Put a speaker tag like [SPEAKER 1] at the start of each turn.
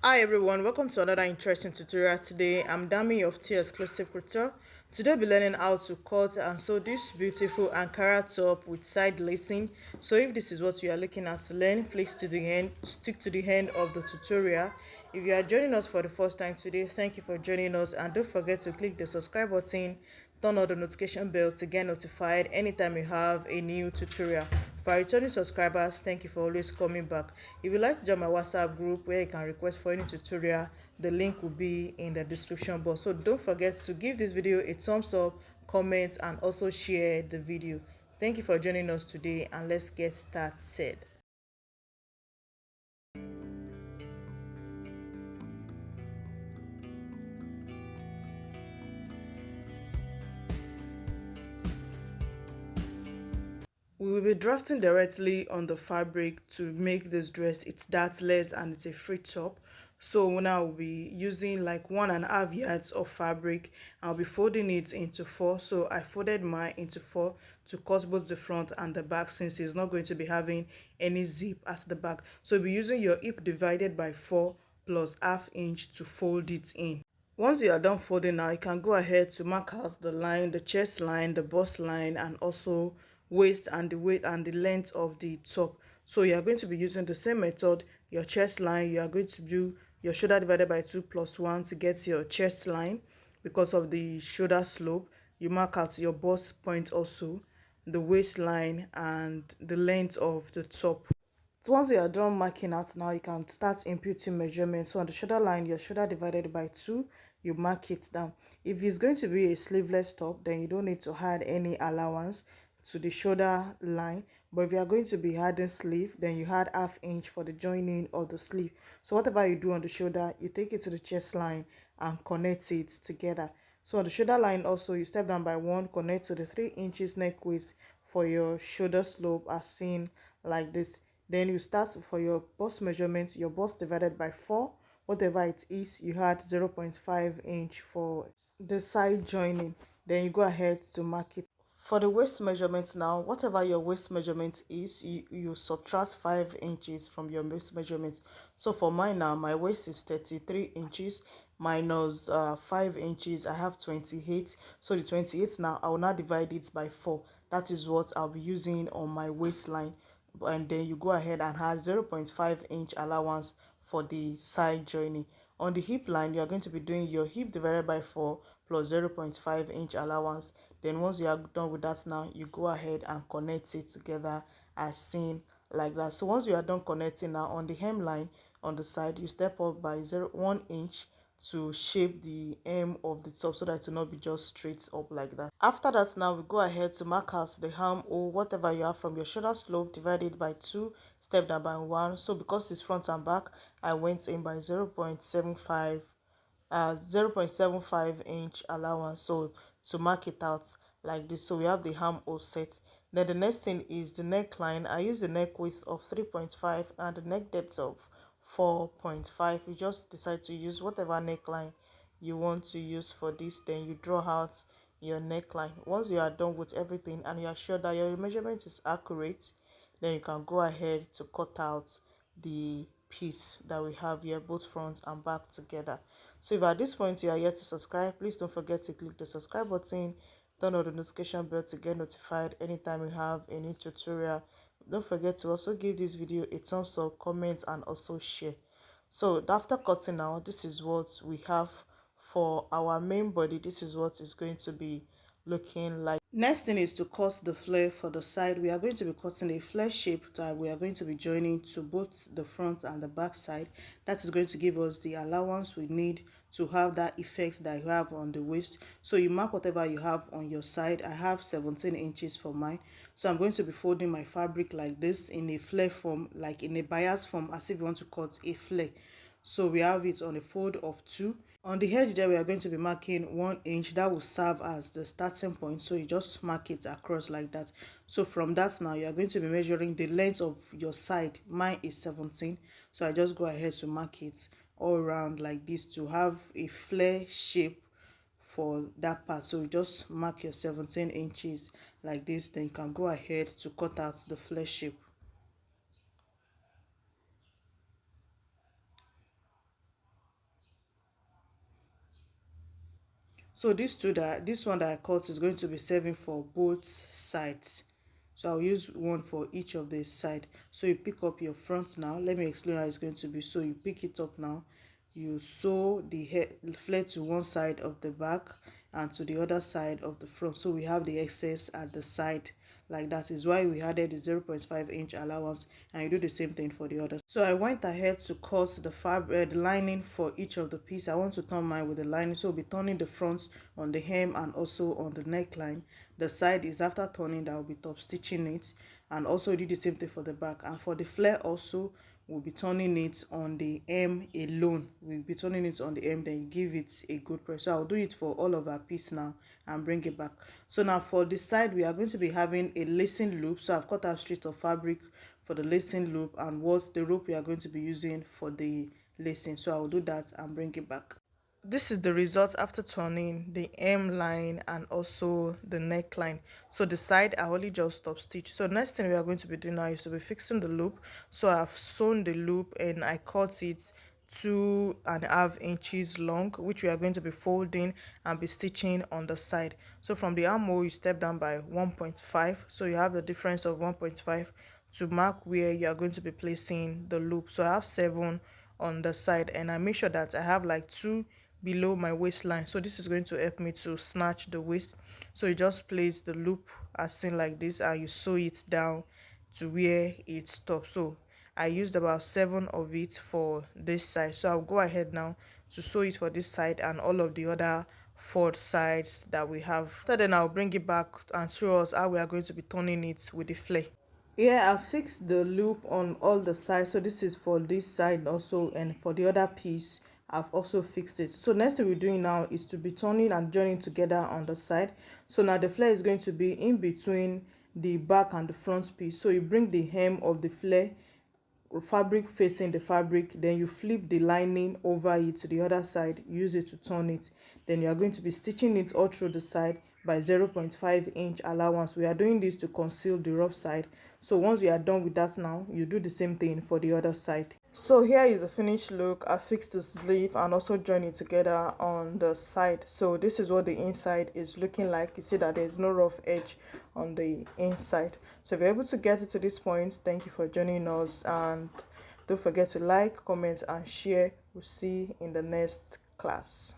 [SPEAKER 1] Hi everyone, welcome to another interesting tutorial. Today I'm Dami of T Exclusive Couture. Today we'll be learning how to cut and sew this beautiful Ankara top with side lacing. So if this is what you are looking at to learn, please stick to the end of the tutorial. If you are joining us for the first time today, thank you for joining us, and don't forget to click the subscribe button, turn on the notification bell to get notified anytime you have a new tutorial. For our returning subscribers, thank you for always coming back. If you'd like to join my WhatsApp group where you can request for any tutorial, the link will be in the description box. So don't forget to give this video a thumbs up, comment, and also share the video. Thank you for joining us today, and let's get started. We will be drafting directly on the fabric to make this dress. It's dartless and it's a free top. So now we'll be using like 1.5 yards of fabric. I'll be folding it into 4. So I folded mine into 4 to cut both the front and the back, since it's not going to be having any zip at the back. So you'll be using your hip divided by 4 plus ½ inch to fold it in. Once you are done folding now, you can go ahead to mark out the line, the chest line, the bust line, and also waist and the weight and the length of the top. So you are going to be using the same method. Your chest line, you are going to do your shoulder divided by 2 plus 1 to get your chest line. Because of the shoulder slope, you mark out your bust point also, the waistline, and the length of the top. So once you are done marking out now, you can start imputing measurements. So on the shoulder line, your shoulder divided by 2, you mark it down. If it's going to be a sleeveless top, then you don't need to add any allowance to the shoulder line. But if you are going to be adding sleeve, then you add ½ inch for the joining of the sleeve. So whatever you do on the shoulder, you take it to the chest line and connect it together. So on the shoulder line also, you step down by 1, connect to the 3 inches neck width for your shoulder slope as seen like this. Then you start for your bust measurements, your bust divided by 4, whatever it is, you had 0.5 inch for the side joining. Then you go ahead to mark it. For the waist measurements now, whatever your waist measurement is, you subtract 5 inches from your waist measurement. So for mine now, my waist is 33 inches minus 5 inches. I have 28. So the 28 now, I will now divide it by 4. That is what I'll be using on my waistline. And then you go ahead and add 0.5 inch allowance for the side joining. On the hip line, you are going to be doing your hip divided by 4 plus 0.5 inch allowance. Then once you are done with that now, you go ahead and connect it together as seen like that. So once you are done connecting now, on the hemline on the side, you step up by 1 inch to shape the hem of the top so that it will not be just straight up like that. After that now, we go ahead to mark out the arm or whatever you have from your shoulder slope, divided by 2, step down by 1. So because it's front and back, I went in by 0.75 inch allowance, so to mark it out like this. So we have the arm all set. Then the next thing is the neckline. I use the neck width of 3.5 and the neck depth of 4.5. You just decide to use whatever neckline you want to use for this. Then you draw out your neckline. Once you are done with everything and you are sure that your measurement is accurate, then you can go ahead to cut out the piece that we have here, both front and back together. So if at this point you are yet to subscribe, please don't forget to click the subscribe button, turn on the notification bell to get notified anytime we have a new tutorial. Don't forget to also give this video a thumbs up, comment, and also share. So after cutting now, this is what we have for our main body. This is what is going to be looking like. Next thing is to cut the flare for the side. We are going to be cutting a flare shape that we are going to be joining to both the front and the back side. That is going to give us the allowance we need to have that effect that you have on the waist. So you mark whatever you have on your side. I have 17 inches for mine. So I'm going to be folding my fabric like this in a flare form, like in a bias form, as if you want to cut a flare. So we have it on a fold of 2. On the edge there, we are going to be marking 1 inch. That will serve as the starting point. So you just mark it across like that. So from that now, you are going to be measuring the length of your side. Mine is 17. So I just go ahead to mark it all around like this to have a flare shape for that part. So you just mark your 17 inches like this. Then you can go ahead to cut out the flare shape. So this one that I cut is going to be serving for both sides. So I'll use one for each of the side. So you pick up your front now. Let me explain how it's going to be. So you pick it up now. You sew the flare to one side of the back and to the other side of the front. So we have the excess at the side like that. Is why we added the 0.5 inch allowance, and you do the same thing for the other. So I went ahead to cut the fabric, the lining for each of the piece. I want to turn mine with the lining, so I'll be turning the front on the hem and also on the neckline. The side is after turning that I'll be top stitching it, and also do the same thing for the back. And for the flare also, we'll be turning it on the hem alone. We'll be turning it on the hem, then you give it a good press. So I'll do it for all of our piece now and bring it back. So now for the side, we are going to be having a lacing loop. So I've cut out straight of fabric for the lacing loop, and what's the rope we are going to be using for the lacing. So I'll do that and bring it back. This is the result after turning the hem line and also the neckline. So the side I only just stop stitch. So next thing we are going to be doing now is to be fixing the loop. So I've sewn the loop and I cut it 2.5 inches long, which we are going to be folding and be stitching on the side. So from the armhole you step down by 1.5, so you have the difference of 1.5 to mark where you are going to be placing the loop. So I have 7 on the side, and I make sure that I have like 2 below my waistline. So this is going to help me to snatch the waist. So you just place the loop as seen like this, and you sew it down to where it stops. So I used about 7 of it for this side. So I'll go ahead now to sew it for this side and all of the other 4 sides that we have. So then I'll bring it back and show us how we are going to be turning it with the flare. Yeah, I fixed the loop on all the sides. So this is for this side also, and for the other piece I've also fixed it. So next thing we're doing now is to be turning and joining together on the side. So now the flare is going to be in between the back and the front piece. So you bring the hem of the flare, fabric facing the fabric, then you flip the lining over it to the other side, use it to turn it. Then you are going to be stitching it all through the side by 0.5 inch allowance. We are doing this to conceal the rough side. So once you are done with that, now you do the same thing for the other side. So here is the finished look. I fixed the sleeve and also joined it together on the side. So this is what the inside is looking like. You see that there is no rough edge on the inside. So if you're able to get it to this point, thank you for joining us, and don't forget to like, comment and share. We'll see you in the next class.